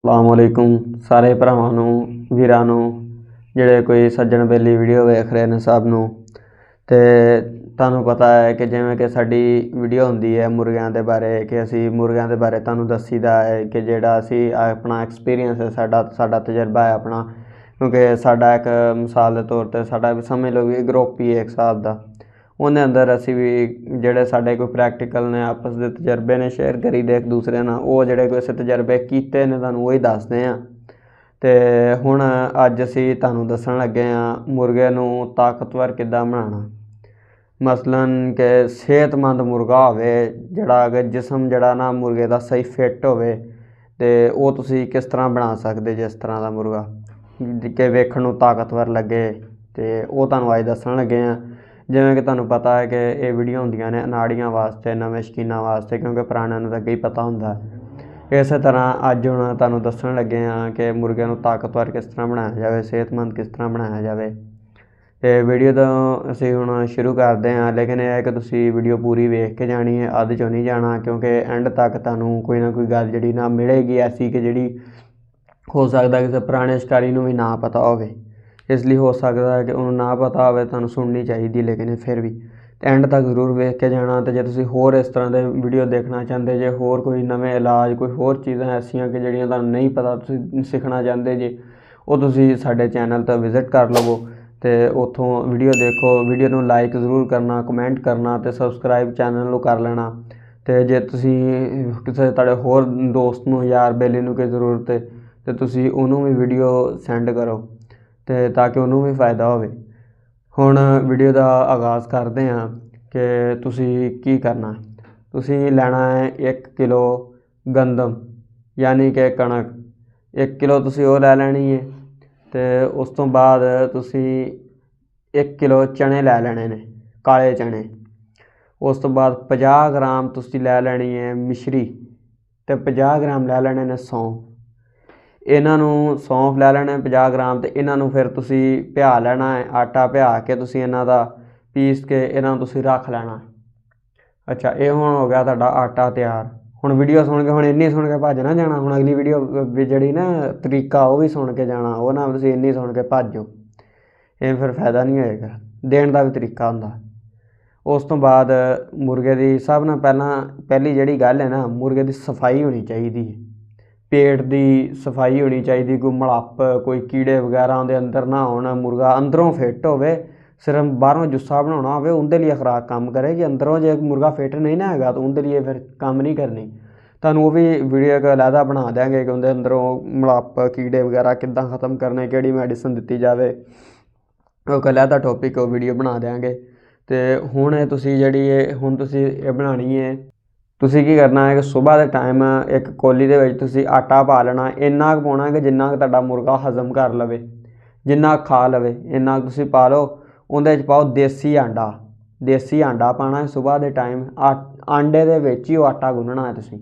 अस्सलामुअलैकुम सारे भरावां नूं वीरां नूं जिहड़े कोई सज्जण बेली वीडियो वेख रहे ने सब नूं। ते तुहानूं पता है कि जिवें कि साडी वीडियो हुंदी है मुर्गियां दे बारे कि असीं मुर्गियां दे बारे तुहानूं दस्सीदा है कि जिहड़ा असीं अपना एक्सपीरियंस है साडा तजर्बा है अपना, क्योंकि साडा एक मिसाल दे तौर ते साडा समझ लो कि ग्रुप ही है एक हिसाब दा। ਉਹਦੇ ਅੰਦਰ ਅਸੀਂ ਵੀ ਜਿਹੜੇ ਸਾਡੇ ਕੋਈ ਪ੍ਰੈਕਟੀਕਲ ਨੇ ਆਪਸ ਦੇ ਤਜਰਬੇ ਨੇ ਸ਼ੇਅਰ ਕਰੀਦੇ ਇੱਕ ਦੂਸਰੇ ਨਾਲ। ਉਹ ਜਿਹੜੇ ਕੋਈ ਅਸੀਂ ਤਜਰਬੇ ਕੀਤੇ ਨੇ ਤੁਹਾਨੂੰ ਉਹੀ ਦੱਸਦੇ ਹਾਂ। ਅਤੇ ਹੁਣ ਅੱਜ ਅਸੀਂ ਤੁਹਾਨੂੰ ਦੱਸਣ ਲੱਗੇ ਹਾਂ ਮੁਰਗੇ ਨੂੰ ਤਾਕਤਵਰ ਕਿੱਦਾਂ ਬਣਾਉਣਾ। ਮਸਲਨ ਕਿ ਸਿਹਤਮੰਦ ਮੁਰਗਾ ਹੋਵੇ ਜਿਹੜਾ ਅਗਰ ਜਿਸਮ ਜਿਹੜਾ ਨਾ ਮੁਰਗੇ ਦਾ ਸਹੀ ਫਿੱਟ ਹੋਵੇ ਅਤੇ ਉਹ ਤੁਸੀਂ ਕਿਸ ਤਰ੍ਹਾਂ ਬਣਾ ਸਕਦੇ ਜਿਸ ਤਰ੍ਹਾਂ ਦਾ ਮੁਰਗਾ ਕਿ ਵੇਖਣ ਨੂੰ ਤਾਕਤਵਰ ਲੱਗੇ। ਅਤੇ ਉਹ ਤੁਹਾਨੂੰ ਅੱਜ ਦੱਸਣ ਲੱਗੇ ਹਾਂ। ਜਿਵੇਂ ਕਿ ਤੁਹਾਨੂੰ ਪਤਾ ਹੈ ਕਿ ਇਹ ਵੀਡੀਓ ਹੁੰਦੀਆਂ ਨੇ ਅਨਾੜੀਆਂ ਵਾਸਤੇ, ਨਵੇਂ ਸ਼ੌਕੀਨਾਂ ਵਾਸਤੇ, ਕਿਉਂਕਿ ਪੁਰਾਣਿਆਂ ਨੂੰ ਤਾਂ ਅੱਗੇ ਹੀ ਪਤਾ ਹੁੰਦਾ। ਇਸੇ ਤਰ੍ਹਾਂ ਅੱਜ ਹੁਣ ਤੁਹਾਨੂੰ ਦੱਸਣ ਲੱਗੇ ਹਾਂ ਕਿ ਮੁਰਗਿਆਂ ਨੂੰ ਤਾਕਤਵਰ ਕਿਸ ਤਰ੍ਹਾਂ ਬਣਾਇਆ ਜਾਵੇ, ਸਿਹਤਮੰਦ ਕਿਸ ਤਰ੍ਹਾਂ ਬਣਾਇਆ ਜਾਵੇ। ਅਤੇ ਵੀਡੀਓ ਤਾਂ ਅਸੀਂ ਹੁਣ ਸ਼ੁਰੂ ਕਰਦੇ ਹਾਂ, ਲੇਕਿਨ ਇਹ ਹੈ ਕਿ ਤੁਸੀਂ ਵੀਡੀਓ ਪੂਰੀ ਵੇਖ ਕੇ ਜਾਣੀ ਹੈ, ਅੱਧ 'ਚੋਂ ਨਹੀਂ ਜਾਣਾ, ਕਿਉਂਕਿ ਐਂਡ ਤੱਕ ਤੁਹਾਨੂੰ ਕੋਈ ਨਾ ਕੋਈ ਗੱਲ ਜਿਹੜੀ ਨਾ ਮਿਲੇਗੀ ਐਸੀ ਕਿ ਜਿਹੜੀ ਹੋ ਸਕਦਾ ਕਿਸੇ ਪੁਰਾਣੇ ਸ਼ਿਕਾਰੀ ਨੂੰ ਵੀ ਨਾ ਪਤਾ ਹੋਵੇ। ਇਸ ਲਈ ਹੋ ਸਕਦਾ ਹੈ ਕਿ ਉਹਨੂੰ ਨਾ ਪਤਾ ਹੋਵੇ, ਤੁਹਾਨੂੰ ਸੁਣਨੀ ਚਾਹੀਦੀ, ਲੇਕਿਨ ਫਿਰ ਵੀ ਐਂਡ ਤੱਕ ਜ਼ਰੂਰ ਵੇਖ ਕੇ ਜਾਣਾ। ਅਤੇ ਜੇ ਤੁਸੀਂ ਹੋਰ ਇਸ ਤਰ੍ਹਾਂ ਦੇ ਵੀਡੀਓ ਦੇਖਣਾ ਚਾਹੁੰਦੇ ਜੇ, ਹੋਰ ਕੋਈ ਨਵੇਂ ਇਲਾਜ, ਕੋਈ ਹੋਰ ਚੀਜ਼ਾਂ ਐਸੀਆਂ ਕਿ ਜਿਹੜੀਆਂ ਤੁਹਾਨੂੰ ਨਹੀਂ ਪਤਾ ਤੁਸੀਂ ਸਿੱਖਣਾ ਚਾਹੁੰਦੇ ਜੇ, ਉਹ ਤੁਸੀਂ ਸਾਡੇ ਚੈਨਲ 'ਤੇ ਵਿਜ਼ਿਟ ਕਰ ਲਵੋ ਅਤੇ ਉੱਥੋਂ ਵੀਡੀਓ ਦੇਖੋ। ਵੀਡੀਓ ਨੂੰ ਲਾਈਕ ਜ਼ਰੂਰ ਕਰਨਾ, ਕਮੈਂਟ ਕਰਨਾ ਅਤੇ ਸਬਸਕ੍ਰਾਈਬ ਚੈਨਲ ਨੂੰ ਕਰ ਲੈਣਾ। ਅਤੇ ਜੇ ਤੁਸੀਂ ਕਿਸੇ ਤੁਹਾਡੇ ਹੋਰ ਦੋਸਤ ਨੂੰ, ਯਾਰ ਬੇਲੀ ਨੂੰ ਕੋਈ ਜ਼ਰੂਰਤ ਹੈ ਅਤੇ ਤੁਸੀਂ ਉਹਨੂੰ ਵੀ ਵੀਡੀਓ ਸੈਂਡ ਕਰੋ ਅਤੇ ਤਾਂ ਕਿ ਉਹਨੂੰ ਵੀ ਫਾਇਦਾ ਹੋਵੇ। ਹੁਣ ਵੀਡੀਓ ਦਾ ਆਗਾਜ਼ ਕਰਦੇ ਹਾਂ ਕਿ ਤੁਸੀਂ ਕੀ ਕਰਨਾ। ਤੁਸੀਂ ਲੈਣਾ ਹੈ 1 ਕਿਲੋ ਗੰਦਮ ਯਾਨੀ ਕਿ ਕਣਕ। 1 ਕਿਲੋ ਤੁਸੀਂ ਉਹ ਲੈ ਲੈਣੀ ਹੈ। ਅਤੇ ਉਸ ਤੋਂ ਬਾਅਦ ਤੁਸੀਂ 1 ਕਿਲੋ ਚਣੇ ਲੈ ਲੈਣੇ ਨੇ, ਕਾਲੇ ਚਣੇ। ਉਸ ਤੋਂ ਬਾਅਦ 50 ਗ੍ਰਾਮ ਤੁਸੀਂ ਲੈ ਲੈਣੀ ਹੈ ਮਿਸ਼ਰੀ ਅਤੇ 50 ਗ੍ਰਾਮ ਲੈ ਲੈਣੇ ਨੇ ਸੌਂਫ। ਇਹਨਾਂ ਨੂੰ ਸੌਂਫ ਲੈ ਲੈਣਾ 50 ਗ੍ਰਾਮ ਅਤੇ ਇਹਨਾਂ ਨੂੰ ਫਿਰ ਤੁਸੀਂ ਪਿਹਾ ਲੈਣਾ ਹੈ। ਆਟਾ ਪਿਹਾ ਕੇ ਤੁਸੀਂ ਇਹਨਾਂ ਦਾ ਪੀਸ ਕੇ ਇਹਨਾਂ ਨੂੰ ਤੁਸੀਂ ਰੱਖ ਲੈਣਾ। ਅੱਛਾ, ਇਹ ਹੁਣ ਹੋ ਗਿਆ ਤੁਹਾਡਾ ਆਟਾ ਤਿਆਰ। ਹੁਣ ਵੀਡੀਓ ਸੁਣ ਕੇ, ਹੁਣ ਇੰਨੀ ਸੁਣ ਕੇ ਭੱਜ ਨਾ ਜਾਣਾ। ਹੁਣ ਅਗਲੀ ਵੀਡੀਓ ਵੀ ਜਿਹੜੀ ਨਾ ਤਰੀਕਾ ਉਹ ਵੀ ਸੁਣ ਕੇ ਜਾਣਾ, ਉਹ ਨਾ ਤੁਸੀਂ ਇੰਨੀ ਸੁਣ ਕੇ ਭੱਜ ਜਾਓ, ਇਹ ਫਿਰ ਫਾਇਦਾ ਨਹੀਂ ਹੋਏਗਾ। ਦੇਣ ਦਾ ਵੀ ਤਰੀਕਾ ਹੁੰਦਾ। ਉਸ ਤੋਂ ਬਾਅਦ ਮੁਰਗੇ ਦੀ ਸਭ ਨਾਲੋਂ ਪਹਿਲੀ ਜਿਹੜੀ ਗੱਲ ਹੈ ਨਾ, ਮੁਰਗੇ ਦੀ ਸਫਾਈ ਹੋਣੀ ਚਾਹੀਦੀ ਹੈ। ਪੇਟ ਦੀ ਸਫਾਈ ਹੋਣੀ ਚਾਹੀਦੀ, ਕੋਈ ਮਲੱਪ, ਕੋਈ ਕੀੜੇ ਵਗੈਰਾ ਉਹਦੇ ਅੰਦਰ ਨਾ ਹੋਣ। ਮੁਰਗਾ ਅੰਦਰੋਂ ਫਿੱਟ ਹੋਵੇ, ਸਿਰਫ ਬਾਹਰੋਂ ਜੁੱਸਾ ਬਣਾਉਣਾ ਹੋਵੇ ਉਹਦੇ ਲਈ ਖੁਰਾਕ ਕੰਮ ਕਰੇ। ਕਿ ਅੰਦਰੋਂ ਜੇ ਮੁਰਗਾ ਫਿੱਟ ਨਹੀਂ ਨਾ ਹੈਗਾ ਤਾਂ ਉਹਦੇ ਲਈ ਫਿਰ ਕੰਮ ਨਹੀਂ ਕਰਨੀ। ਤੁਹਾਨੂੰ ਉਹ ਵੀ ਵੀਡੀਓ ਇੱਕ ਅਲੱਗਾ ਬਣਾ ਦਿਆਂਗੇ ਕਿ ਉਹਦੇ ਅੰਦਰੋਂ ਮਲੱਪ, ਕੀੜੇ ਵਗੈਰਾ ਕਿੱਦਾਂ ਖ਼ਤਮ ਕਰਨੇ, ਕਿਹੜੀ ਮੈਡੀਸਨ ਦਿੱਤੀ ਜਾਵੇ, ਉਹ ਇੱਕ ਅਲੱਗਾ ਟੋਪਿਕ ਉਹ ਵੀਡੀਓ ਬਣਾ ਦਿਆਂਗੇ। ਅਤੇ ਹੁਣ ਇਹ ਤੁਸੀਂ ਹੁਣ ਤੁਸੀਂ ਇਹ ਬਣਾਉਣੀ ਹੈ। ਤੁਸੀਂ ਕੀ ਕਰਨਾ ਹੈ ਕਿ ਸੁਬਾਹ ਦੇ ਟਾਈਮ ਇੱਕ ਕੌਲੀ ਦੇ ਵਿੱਚ ਤੁਸੀਂ ਆਟਾ ਪਾ ਲੈਣਾ। ਇੰਨਾ ਕੁ ਪਾਉਣਾ ਕਿ ਜਿੰਨਾ ਕੁ ਤੁਹਾਡਾ ਮੁਰਗਾ ਹਜ਼ਮ ਕਰ ਲਵੇ, ਜਿੰਨਾ ਖਾ ਲਵੇ, ਇੰਨਾ ਤੁਸੀਂ ਪਾ ਲਓ। ਉਹਦੇ 'ਚ ਪਾਓ ਦੇਸੀ ਆਂਡਾ ਪਾਉਣਾ ਸੁਬਾਹ ਦੇ ਟਾਈਮ। ਆਂਡੇ ਦੇ ਵਿੱਚ ਹੀ ਉਹ ਆਟਾ ਗੁੰਨਣਾ ਹੈ ਤੁਸੀਂ।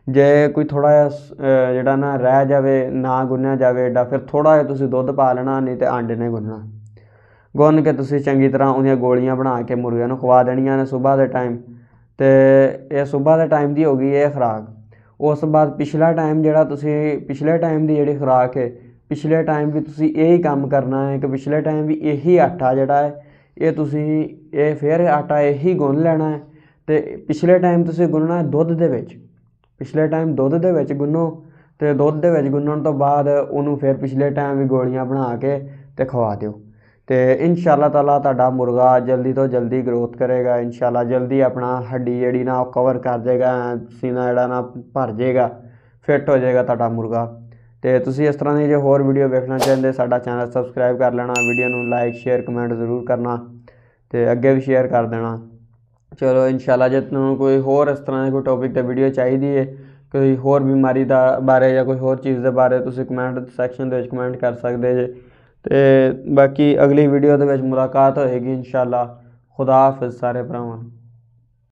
ਜੇ ਕੋਈ ਥੋੜ੍ਹਾ ਜਿਹਾ ਜਿਹੜਾ ਨਾ ਰਹਿ ਜਾਵੇ, ਨਾ ਗੁੰਨਿਆ ਜਾਵੇ ਏਡਾ, ਫਿਰ ਥੋੜ੍ਹਾ ਜਿਹਾ ਤੁਸੀਂ ਦੁੱਧ ਪਾ ਲੈਣਾ, ਨਹੀਂ ਤਾਂ ਆਂਡੇ ਨੇ ਗੁੰਨਣਾ। ਗੁੰਨ ਕੇ ਤੁਸੀਂ ਚੰਗੀ ਤਰ੍ਹਾਂ ਉਹਦੀਆਂ ਗੋਲੀਆਂ ਬਣਾ ਕੇ ਮੁਰਗਿਆਂ ਨੂੰ ਖਵਾ ਦੇਣੀਆਂ ਨੇ ਸੁਬਾਹ ਦੇ ਟਾਈਮ। ਅਤੇ ਇਹ ਸੁਬਾਹ ਦੇ ਟਾਈਮ ਦੀ ਹੋ ਗਈ ਇਹ ਖੁਰਾਕ। ਉਸ ਤੋਂ ਬਾਅਦ ਪਿਛਲਾ ਟਾਈਮ ਜਿਹੜਾ ਤੁਸੀਂ ਪਿਛਲੇ ਟਾਈਮ ਦੀ ਜਿਹੜੀ ਖੁਰਾਕ ਹੈ, ਪਿਛਲੇ ਟਾਈਮ ਵੀ ਤੁਸੀਂ ਇਹੀ ਕੰਮ ਕਰਨਾ ਹੈ ਕਿ ਪਿਛਲੇ ਟਾਈਮ ਵੀ ਇਹੀ ਆਟਾ ਜਿਹੜਾ ਹੈ ਇਹ ਤੁਸੀਂ ਫਿਰ ਆਟਾ ਇਹੀ ਗੁੰਨ ਲੈਣਾ ਹੈ। ਅਤੇ ਪਿਛਲੇ ਟਾਈਮ ਤੁਸੀਂ ਗੁੰਨਣਾ ਦੁੱਧ ਦੇ ਵਿੱਚ। ਪਿਛਲੇ ਟਾਈਮ ਦੁੱਧ ਦੇ ਵਿੱਚ ਗੁੰਨੋ ਅਤੇ ਦੁੱਧ ਦੇ ਵਿੱਚ ਗੁੰਨਣ ਤੋਂ ਬਾਅਦ ਉਹਨੂੰ ਫਿਰ ਪਿਛਲੇ ਟਾਈਮ ਵੀ ਗੋਲੀਆਂ ਬਣਾ ਕੇ ਅਤੇ ਖਵਾ ਦਿਓ। ਅਤੇ ਇਨਸ਼ਾ ਅੱਲਾਹ ਤਾਲਾ ਤੁਹਾਡਾ ਮੁਰਗਾ ਜਲਦੀ ਤੋਂ ਜਲਦੀ ਗਰੋਥ ਕਰੇਗਾ। ਇਨਸ਼ਾ ਅੱਲਾਹ ਜਲਦੀ ਆਪਣਾ ਹੱਡੀ ਜਿਹੜੀ ਨਾ ਉਹ ਕਵਰ ਕਰ ਜਾਏਗਾ, ਸੀਨਾ ਜਿਹੜਾ ਨਾ ਭਰ ਜਾਏਗਾ, ਫਿੱਟ ਹੋ ਜਾਏਗਾ ਤੁਹਾਡਾ ਮੁਰਗਾ। ਅਤੇ ਤੁਸੀਂ ਇਸ ਤਰ੍ਹਾਂ ਦੀ ਜੇ ਹੋਰ ਵੀਡੀਓ ਵੇਖਣਾ ਚਾਹੁੰਦੇ ਸਾਡਾ ਚੈਨਲ ਸਬਸਕ੍ਰਾਈਬ ਕਰ ਲੈਣਾ, ਵੀਡੀਓ ਨੂੰ ਲਾਈਕ, ਸ਼ੇਅਰ, ਕਮੈਂਟ ਜ਼ਰੂਰ ਕਰਨਾ ਅਤੇ ਅੱਗੇ ਵੀ ਸ਼ੇਅਰ ਕਰ ਦੇਣਾ। ਚਲੋ ਇਨਸ਼ਾ ਅੱਲਾਹ ਜੇ ਤੁਹਾਨੂੰ ਕੋਈ ਹੋਰ ਇਸ ਤਰ੍ਹਾਂ ਦੀ ਕੋਈ ਟੋਪਿਕ 'ਤੇ ਵੀਡੀਓ ਚਾਹੀਦੀ ਹੈ, ਕੋਈ ਹੋਰ ਬਿਮਾਰੀ ਦਾ ਬਾਰੇ ਜਾਂ ਕੋਈ ਹੋਰ ਚੀਜ਼ ਦੇ ਬਾਰੇ, ਤੁਸੀਂ ਕਮੈਂਟ ਸੈਕਸ਼ਨ ਦੇ ਵਿੱਚ ਕਮੈਂਟ ਕਰ ਸਕਦੇ ਜੇ। ਅਤੇ ਬਾਕੀ ਅਗਲੀ ਵੀਡੀਓ ਦੇ ਵਿੱਚ ਮੁਲਾਕਾਤ ਹੋਏਗੀ ਇਨਸ਼ਾ ਅੱਲਾਹ। ਖੁਦਾ ਹਾਫਿਜ਼ ਸਾਰੇ ਭਰਾਵਾਂ ਨੂੰ।